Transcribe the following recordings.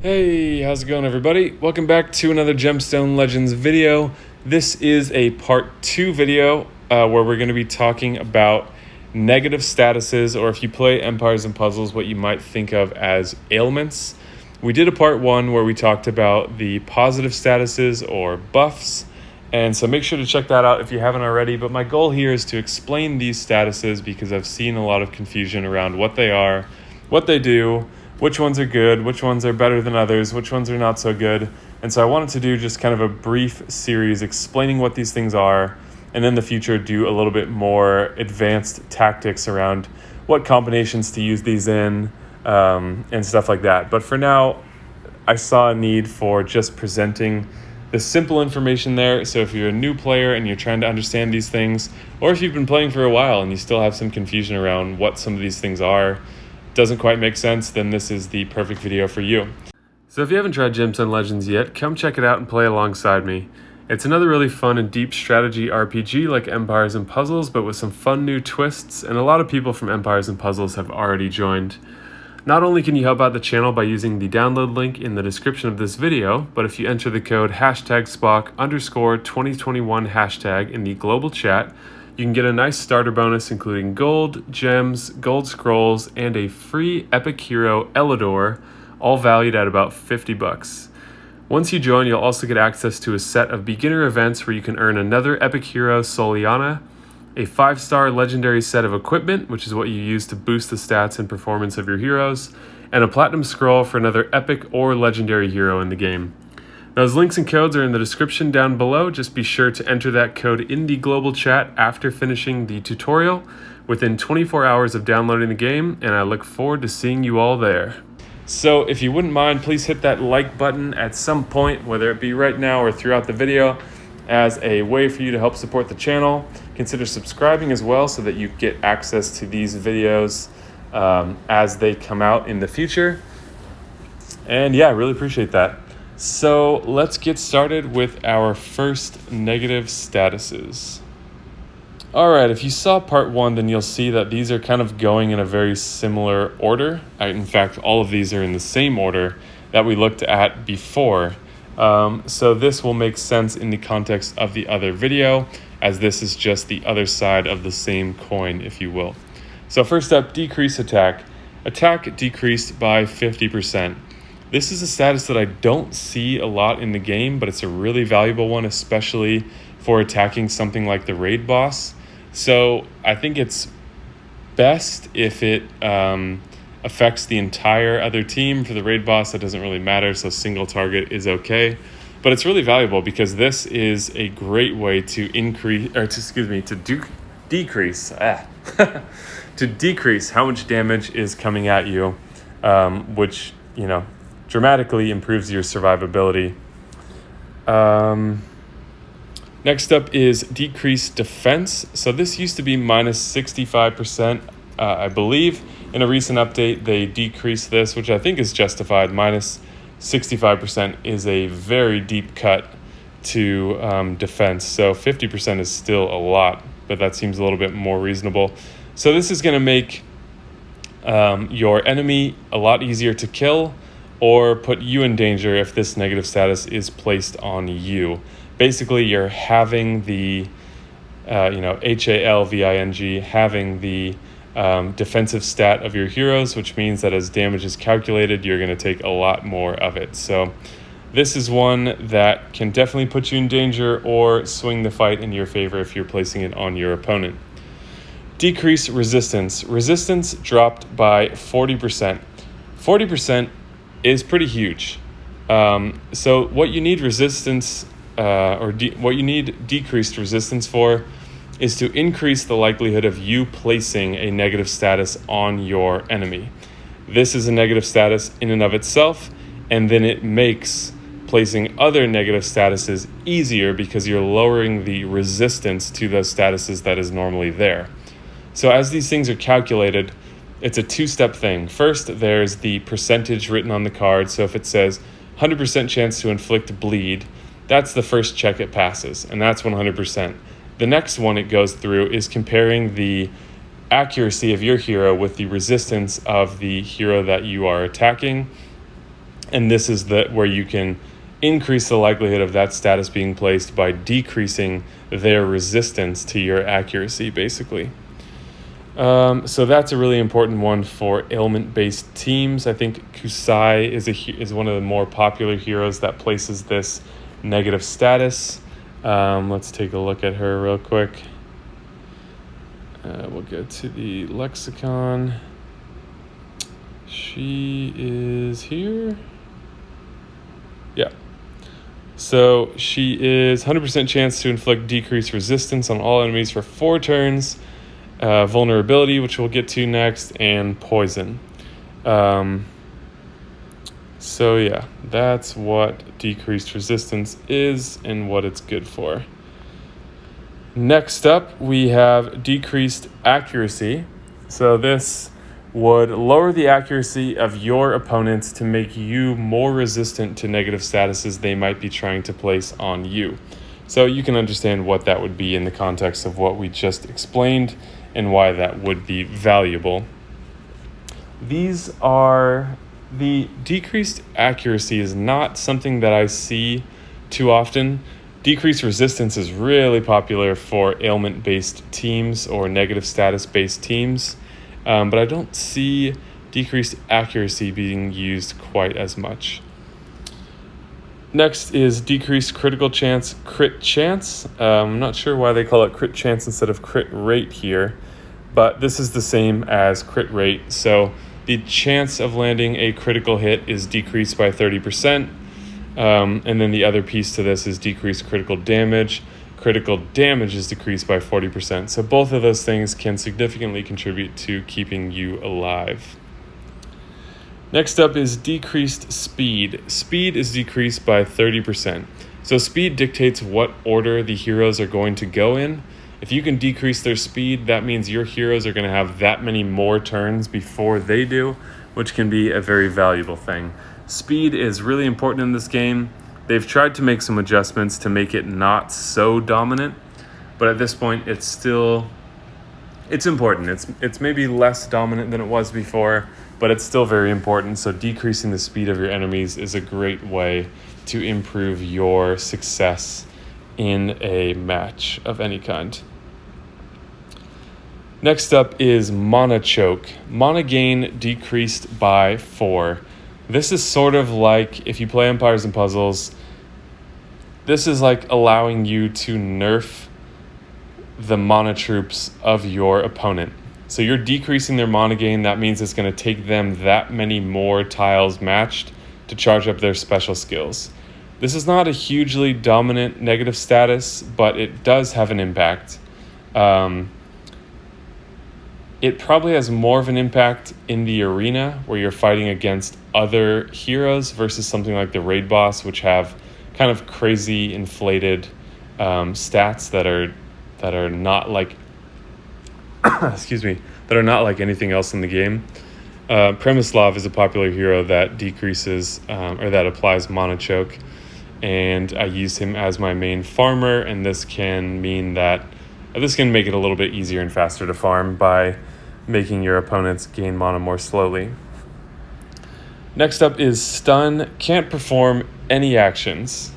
Hey, how's it going, everybody? Welcome back to another Gemstone Legends video. This is a part 2 video where we're going to be talking about negative statuses, or if you play Empires and Puzzles, what you might think of as ailments. We did a part 1 where we talked about the positive statuses or buffs, and so make sure to check that out if you haven't already. But my goal here is to explain these statuses because I've seen a lot of confusion around what they are, what they do, which ones are good, which ones are better than others, which ones are not so good. And so I wanted to do just kind of a brief series explaining what these things are, and in the future do a little bit more advanced tactics around what combinations to use these in and stuff like that. But for now, I saw a need for just presenting the simple information there. So if you're a new player and you're trying to understand these things, or if you've been playing for a while and you still have some confusion around what some of these things are, doesn't quite make sense, then this is the perfect video for you. So if you haven't tried Gemstone Legends yet, come check it out and play alongside me. It's another really fun and deep strategy RPG like Empires and Puzzles, but with some fun new twists, and a lot of people from Empires and Puzzles have already joined. Not only can you help out the channel by using the download link in the description of this video, but if you enter the code #Spock_2021 hashtag in the global chat, you can get a nice starter bonus including gold, gems, gold scrolls, and a free epic hero Elidor, all valued at about $50. Once you join, you'll also get access to a set of beginner events where you can earn another epic hero Soliana, a 5-star legendary set of equipment, which is what you use to boost the stats and performance of your heroes, and a platinum scroll for another epic or legendary hero in the game. Those links and codes are in the description down below. Just be sure to enter that code in the global chat after finishing the tutorial within 24 hours of downloading the game, and I look forward to seeing you all there. So if you wouldn't mind, please hit that like button at some point, whether it be right now or throughout the video, as a way for you to help support the channel. Consider subscribing as well so that you get access to these videos as they come out in the future. And yeah, I really appreciate that. So let's get started with our first negative statuses. All right, if you saw part 1, then you'll see that these are kind of going in a very similar order. In fact, all of these are in the same order that we looked at before. So this will make sense in the context of the other video, as this is just the other side of the same coin, if you will. So first up, decrease attack. Attack decreased by 50%. This is a status that I don't see a lot in the game, but it's a really valuable one, especially for attacking something like the raid boss. So I think it's best if it affects the entire other team. For the raid boss, that doesn't really matter, so single target is okay. But it's really valuable because this is a great way to decrease to decrease how much damage is coming at you, which, dramatically improves your survivability. Next up is decreased defense. So this used to be minus 65%, I believe. In a recent update, they decreased this, which I think is justified. Minus 65% is a very deep cut to defense. So 50% is still a lot, but that seems a little bit more reasonable. So this is going to make your enemy a lot easier to kill, or put you in danger if this negative status is placed on you. Basically, you're having the, HALVING, having the defensive stat of your heroes, which means that as damage is calculated, you're going to take a lot more of it. So this is one that can definitely put you in danger or swing the fight in your favor if you're placing it on your opponent. Decrease resistance. Resistance dropped by 40%. 40% is pretty huge. So what you need resistance what you need decreased resistance for is to increase the likelihood of you placing a negative status on your enemy. This is a negative status in and of itself, and then it makes placing other negative statuses easier because you're lowering the resistance to those statuses that is normally there. So as these things are calculated, it's a two-step thing. First, there's the percentage written on the card. So if it says 100% chance to inflict bleed, that's the first check it passes, and that's 100%. The next one it goes through is comparing the accuracy of your hero with the resistance of the hero that you are attacking. And this is where you can increase the likelihood of that status being placed by decreasing their resistance to your accuracy, basically. So that's a really important one for ailment-based teams. I think Kusai is one of the more popular heroes that places this negative status. Let's take a look at her real quick. We'll go to the lexicon. She is here. Yeah. So she is 100% chance to inflict decreased resistance on all enemies for 4 turns. Vulnerability, which we'll get to next, and poison. So yeah, that's what decreased resistance is and what it's good for. Next up, we have decreased accuracy. So this would lower the accuracy of your opponents to make you more resistant to negative statuses they might be trying to place on you. So you can understand what that would be in the context of what we just explained and why that would be valuable. These are the decreased accuracy is not something that I see too often. Decreased resistance is really popular for ailment-based teams or negative status-based teams, but I don't see decreased accuracy being used quite as much. Next is decreased critical chance, crit chance. I'm not sure why they call it crit chance instead of crit rate here, but this is the same as crit rate. So the chance of landing a critical hit is decreased by 30%. And then the other piece to this is decreased critical damage. Critical damage is decreased by 40%. So both of those things can significantly contribute to keeping you alive. Next up is decreased speed. Speed is decreased by 30%. So speed dictates what order the heroes are going to go in. If you can decrease their speed, that means your heroes are going to have that many more turns before they do, which can be a very valuable thing. Speed is really important in this game. They've tried to make some adjustments to make it not so dominant, but at this point it's important. It's maybe less dominant than it was before, but it's still very important. So decreasing the speed of your enemies is a great way to improve your success in a match of any kind. Next up is monochoke. Mana gain decreased by 4. This is sort of like if you play Empires and Puzzles, this is like allowing you to nerf the mana troops of your opponent. So you're decreasing their mana gain. That means it's going to take them that many more tiles matched to charge up their special skills. This is not a hugely dominant negative status, but it does have an impact. It probably has more of an impact in the arena where you're fighting against other heroes versus something like the raid boss, which have kind of crazy inflated stats that are not like that are not like anything else in the game. Premislav is a popular hero that decreases or that applies monochoke, and I use him as my main farmer, and this can mean that this can make it a little bit easier and faster to farm by making your opponents gain mana more slowly. Next up is stun. Can't perform any actions.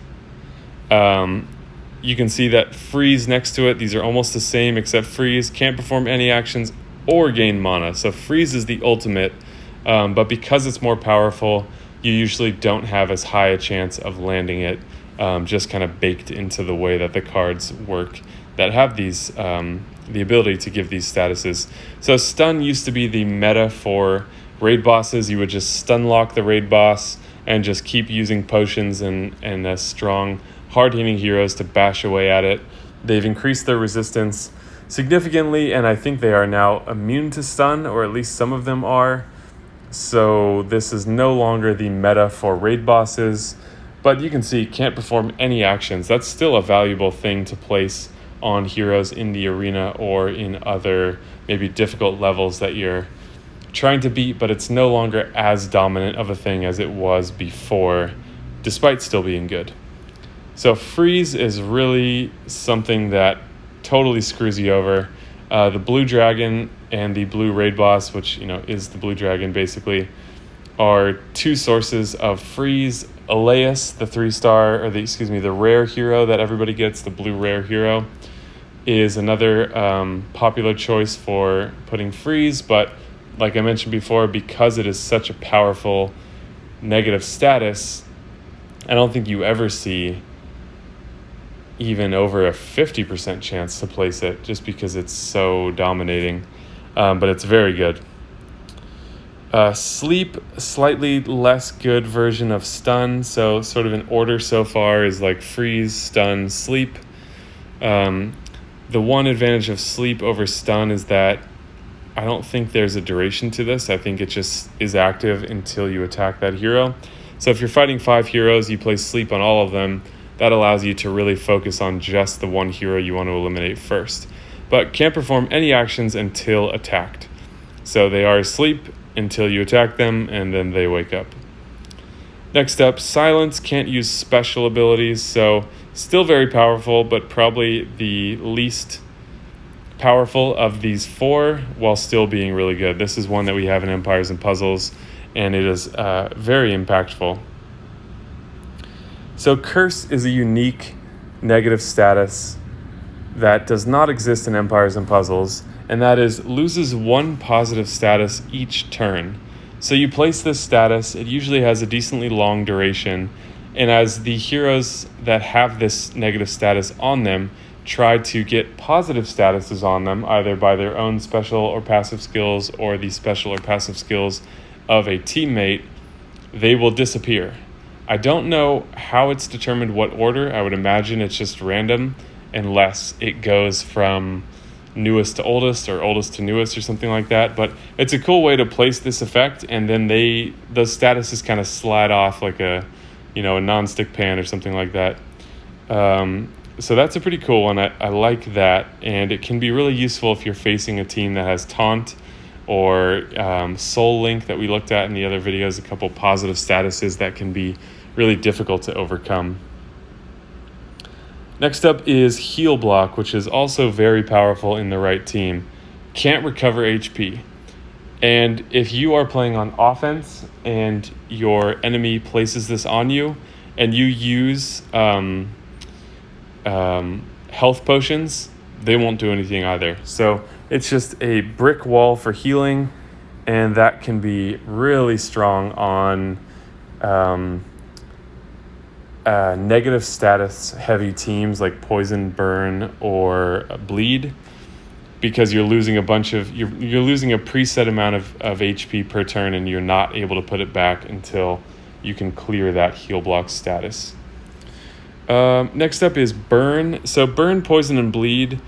You can see that freeze next to it. These are almost the same except freeze. Can't perform any actions or gain mana. So freeze is the ultimate, but because it's more powerful, you usually don't have as high a chance of landing it, just kind of baked into the way that the cards work that have these the ability to give these statuses. So stun used to be the meta for raid bosses. You would just stun lock the raid boss and just keep using potions and strong hard-hitting heroes to bash away at it. They've increased their resistance significantly, and I think they are now immune to stun, or at least some of them are. So this is no longer the meta for raid bosses, but you can see can't perform any actions. That's still a valuable thing to place on heroes in the arena or in other maybe difficult levels that you're trying to beat, but it's no longer as dominant of a thing as it was before, despite still being good. So freeze is really something that totally screws you over. The blue dragon and the blue raid boss, which is the blue dragon basically, are two sources of freeze. Elias, the 3-star, or the rare hero that everybody gets, the blue rare hero, is another popular choice for putting freeze, but like I mentioned before, because it is such a powerful negative status, I don't think you ever see even over a 50% chance to place it, just because it's so dominating, but it's very good. Sleep, slightly less good version of stun, so sort of an order so far is like freeze, stun, sleep. The one advantage of sleep over stun is that I don't think there's a duration to this. I think it just is active until you attack that hero. So if you're fighting 5 heroes, you place sleep on all of them. That allows you to really focus on just the one hero you want to eliminate first, but can't perform any actions until attacked. So they are asleep until you attack them, and then they wake up. Next up, silence, can't use special abilities, so still very powerful, but probably the least powerful of these 4, while still being really good. This is one that we have in Empires and Puzzles, and it is very impactful. So Curse is a unique negative status that does not exist in Empires and Puzzles, and that is loses 1 positive status each turn. So you place this status, it usually has a decently long duration, and as the heroes that have this negative status on them try to get positive statuses on them, either by their own special or passive skills or the special or passive skills of a teammate, they will disappear. I don't know how it's determined what order. I would imagine it's just random, unless it goes from newest to oldest or oldest to newest or something like that. But it's a cool way to place this effect, and then those statuses kind of slide off like a non-stick pan or something like that. So that's a pretty cool one. I like that, and it can be really useful if you're facing a team that has Taunt or Soul Link that we looked at in the other videos, a couple positive statuses that can be really difficult to overcome. Next up is Heal Block, which is also very powerful in the right team. Can't recover HP. And if you are playing on offense and your enemy places this on you and you use health potions, they won't do anything either. So it's just a brick wall for healing, and that can be really strong on negative status heavy teams like Poison, Burn, or Bleed, because you're losing you're losing a preset amount of HP per turn, and you're not able to put it back until you can clear that heal block status. Next up is Burn. So Burn, Poison, and Bleed,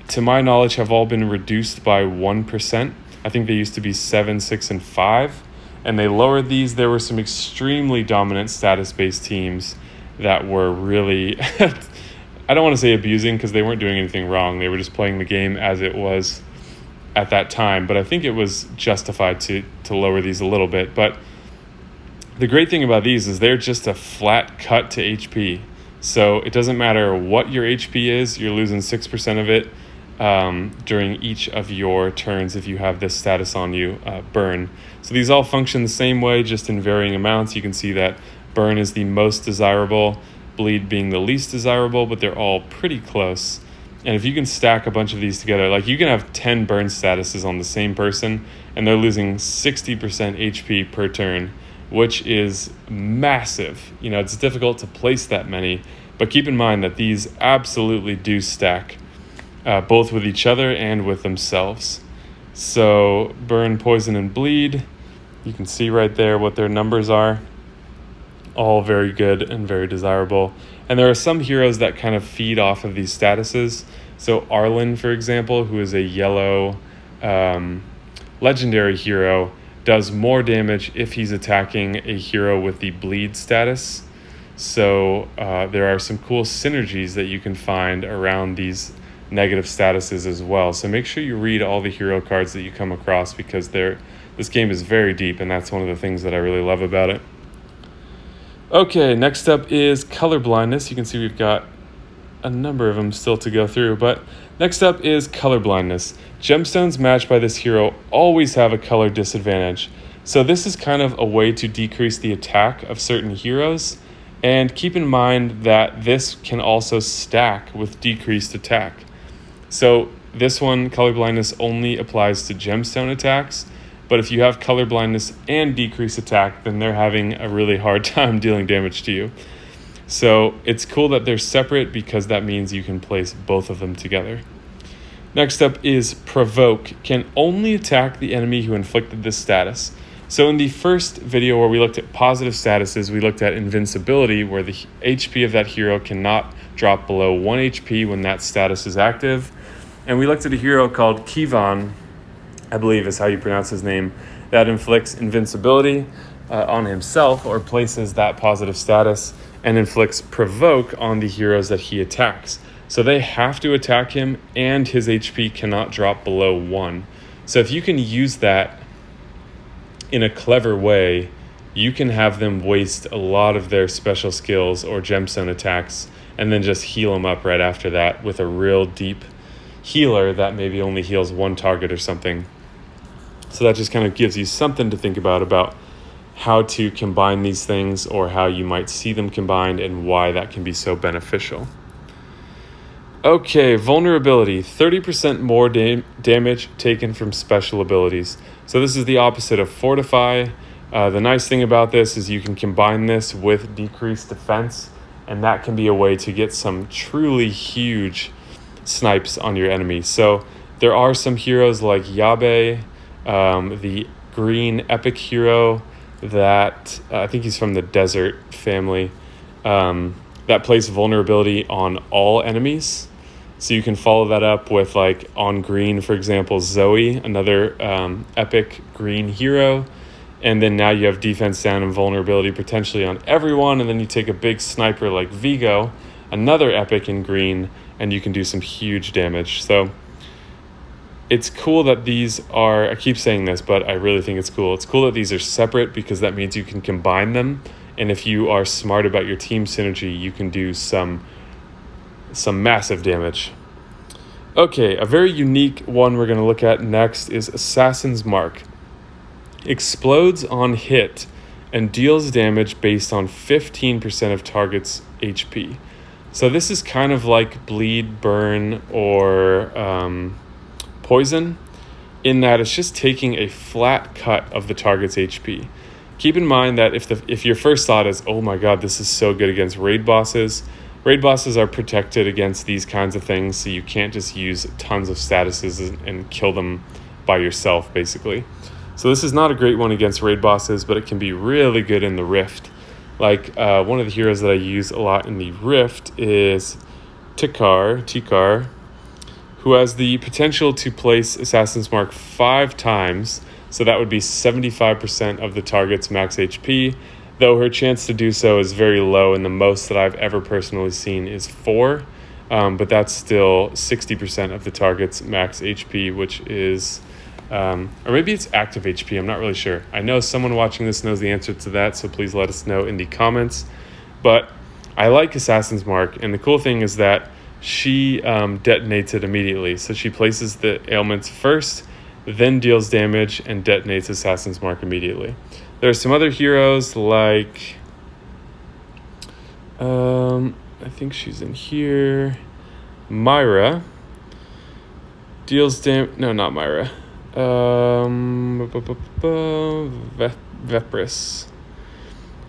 to my knowledge, have all been reduced by 1%. I think they used to be 7, 6, and 5, and they lowered these. There were some extremely dominant status-based teams that were really, I don't want to say abusing, because they weren't doing anything wrong. They were just playing the game as it was at that time, but I think it was justified to lower these a little bit. But the great thing about these is they're just a flat cut to HP. So it doesn't matter what your HP is, you're losing 6% of it during each of your turns if you have this status on you, Burn. So these all function the same way, just in varying amounts. You can see that Burn is the most desirable, Bleed being the least desirable, but they're all pretty close. And if you can stack a bunch of these together, like you can have 10 Burn statuses on the same person, and they're losing 60% HP per turn, which is massive. It's difficult to place that many, but keep in mind that these absolutely do stack, both with each other and with themselves. So Burn, Poison, and Bleed, you can see right there what their numbers are. All very good and very desirable. And there are some heroes that kind of feed off of these statuses. So Arlen, for example, who is a yellow legendary hero, does more damage if he's attacking a hero with the Bleed status. So there are some cool synergies that you can find around these negative statuses as well. So make sure you read all the hero cards that you come across, because this game is very deep, and that's one of the things that I really love about it. Okay, next up is color blindness. You can see we've got a number of them still to go through, but next up is color blindness. Gemstones matched by this hero always have a color disadvantage. So this is kind of a way to decrease the attack of certain heroes, and keep in mind that this can also stack with decreased attack. So this one, color blindness, only applies to gemstone attacks, but if you have color blindness and decreased attack, then they're having a really hard time dealing damage to you. So it's cool that they're separate because that means you can place both of them together. Next up is Provoke, can only attack the enemy who inflicted this status. So in the first video where we looked at positive statuses, we looked at invincibility, where the HP of that hero cannot drop below 1 HP when that status is active. And we looked at a hero called Kivan, I believe is how you pronounce his name, that inflicts invincibility on himself or places that positive status, and inflicts Provoke on the heroes that he attacks. So they have to attack him, and his HP cannot drop below 1. So if you can use that in a clever way, you can have them waste a lot of their special skills or gemstone attacks and then just heal them up right after that with a real deep healer that maybe only heals one target or something. So that just kind of gives you something to think about how to combine these things, or how you might see them combined and why that can be so beneficial. Okay, vulnerability, 30% more damage taken from special abilities. So this is the opposite of Fortify. The nice thing about this is you can combine this with decreased defense, and that can be a way to get some truly huge snipes on your enemy. So there are some heroes like Yabe, the green epic hero that I think he's from the desert family, that plays vulnerability on all enemies. So you can follow that up with, like, on green, for example, Zoe, another epic green hero. And then now you have defense down and vulnerability potentially on everyone. And then you take a big sniper like Vigo, another epic in green, and you can do some huge damage. So it's cool that these are, I keep saying this, but I really think it's cool. It's cool that these are separate because that means you can combine them. And if you are smart about your team synergy, you can do some massive damage. Okay, a very unique one we're going to look at next is Assassin's Mark. Explodes on hit and deals damage based on 15% of target's HP. So this is kind of like bleed, burn, or poison, in that it's just taking a flat cut of the target's HP. Keep in mind that if your first thought is, oh my god, this is so good against raid bosses are protected against these kinds of things, so you can't just use tons of statuses and kill them by yourself, basically. So this is not a great one against raid bosses, but it can be really good in the Rift. Like, one of the heroes that I use a lot in the Rift is Tikar, who has the potential to place Assassin's Mark 5 times, so that would be 75% of the target's max HP, though her chance to do so is very low, and the most that I've ever personally seen is 4, but that's still 60% of the target's max HP, which is, or maybe it's active HP, I'm not really sure. I know someone watching this knows the answer to that, so please let us know in the comments. But I like Assassin's Mark, and the cool thing is that she detonates it immediately. So she places the ailments first, then deals damage and detonates Assassin's Mark immediately. There are some other heroes like, I think she's in here, Myra, deals damage, no, not Myra, Vepris.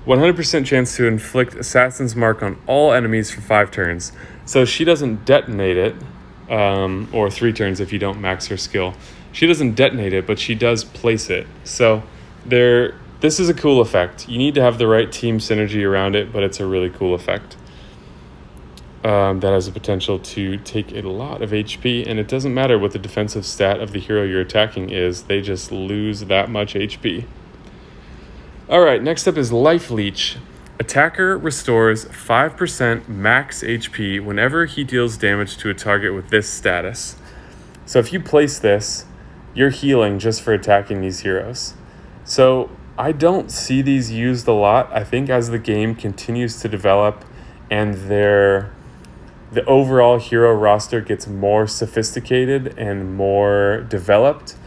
100% chance to inflict Assassin's Mark on all enemies for 5 turns. So she doesn't detonate it, or 3 turns if you don't max her skill. She doesn't detonate it, but she does place it. So this is a cool effect. You need to have the right team synergy around it, but it's a really cool effect. That has the potential to take a lot of HP, and it doesn't matter what the defensive stat of the hero you're attacking is, they just lose that much HP. Alright, next up is Life Leech. Attacker restores 5% max HP whenever he deals damage to a target with this status. So if you place this, you're healing just for attacking these heroes. So I don't see these used a lot. I think as the game continues to develop and the overall hero roster gets more sophisticated and more developed,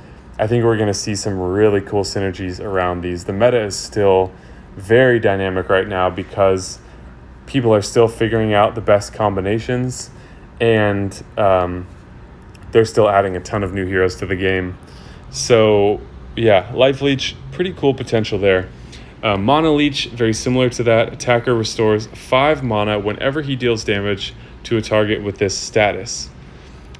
I think we're going to see some really cool synergies around these. The meta is still very dynamic right now because people are still figuring out the best combinations, and they're still adding a ton of new heroes to the game. So yeah, Life Leech, pretty cool potential there. Mana Leech, very similar to that. Attacker restores 5 mana whenever he deals damage to a target with this status.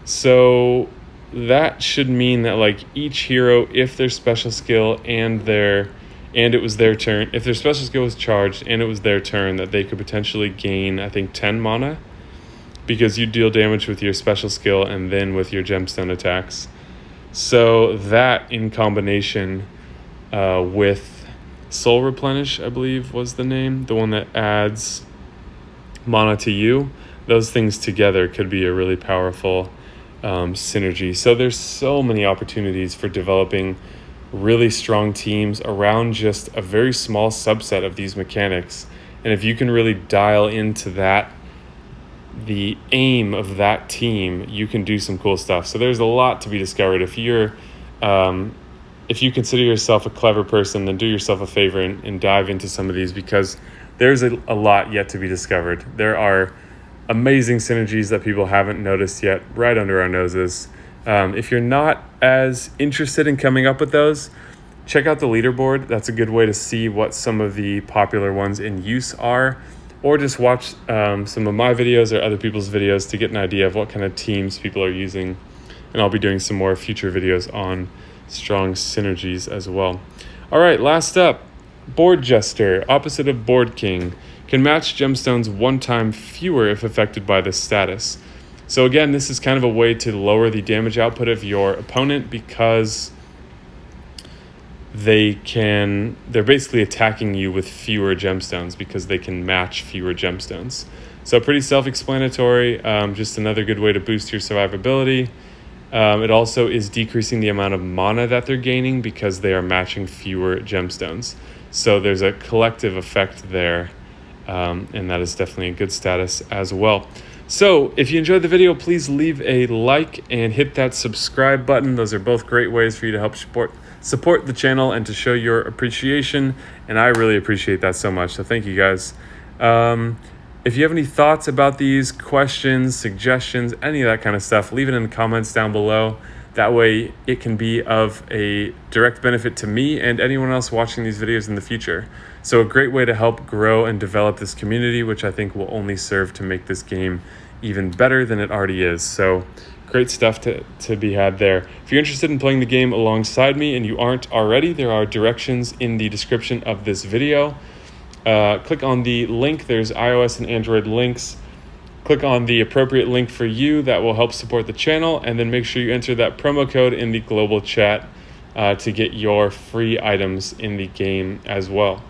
So that should mean that like each hero, if their special skill and it was their turn, if their special skill was charged and it was their turn, that they could potentially gain, I think, 10 mana, because you deal damage with your special skill and then with your gemstone attacks. So that in combination with Soul Replenish, I believe was the name, the one that adds mana to you, those things together could be a really powerful synergy. So there's so many opportunities for developing really strong teams around just a very small subset of these mechanics. And if you can really dial into that, the aim of that team, you can do some cool stuff. So there's a lot to be discovered. If you consider yourself a clever person, then do yourself a favor and dive into some of these, because there's a lot yet to be discovered. There are amazing synergies that people haven't noticed yet right under our noses. If you're not as interested in coming up with those, check out the leaderboard. That's a good way to see what some of the popular ones in use are, or just watch some of my videos or other people's videos to get an idea of what kind of teams people are using. And I'll be doing some more future videos on strong synergies as well. All right, last up, Board Jester, opposite of Board King, can match gemstones 1 time fewer if affected by this status. So again, this is kind of a way to lower the damage output of your opponent, because they're basically attacking you with fewer gemstones because they can match fewer gemstones. So pretty self-explanatory, just another good way to boost your survivability. It also is decreasing the amount of mana that they're gaining because they are matching fewer gemstones. So there's a collective effect there, and that is definitely a good status as well. So if you enjoyed the video, please leave a like and hit that subscribe button. Those are both great ways for you to help support the channel and to show your appreciation, and I really appreciate that so much. So thank you guys. If you have any thoughts about these, questions, suggestions, any of that kind of stuff, leave it in the comments down below. That way it can be of a direct benefit to me and anyone else watching these videos in the future. So a great way to help grow and develop this community, which I think will only serve to make this game even better than it already is. So great stuff to be had there. If you're interested in playing the game alongside me and you aren't already, there are directions in the description of this video. Click on the link. There's iOS and Android links. Click on the appropriate link for you that will help support the channel, and then make sure you enter that promo code in the global chat to get your free items in the game as well.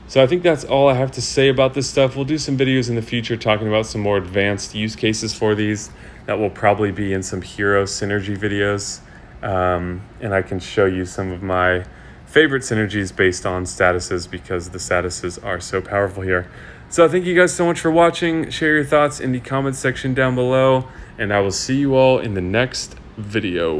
So I think that's all I have to say about this stuff. We'll do some videos in the future talking about some more advanced use cases for these that will probably be in some hero synergy videos, and I can show you some of my favorite synergies based on statuses, because the statuses are so powerful here. So thank you guys so much for watching. Share your thoughts in the comments section down below, and I will see you all in the next video.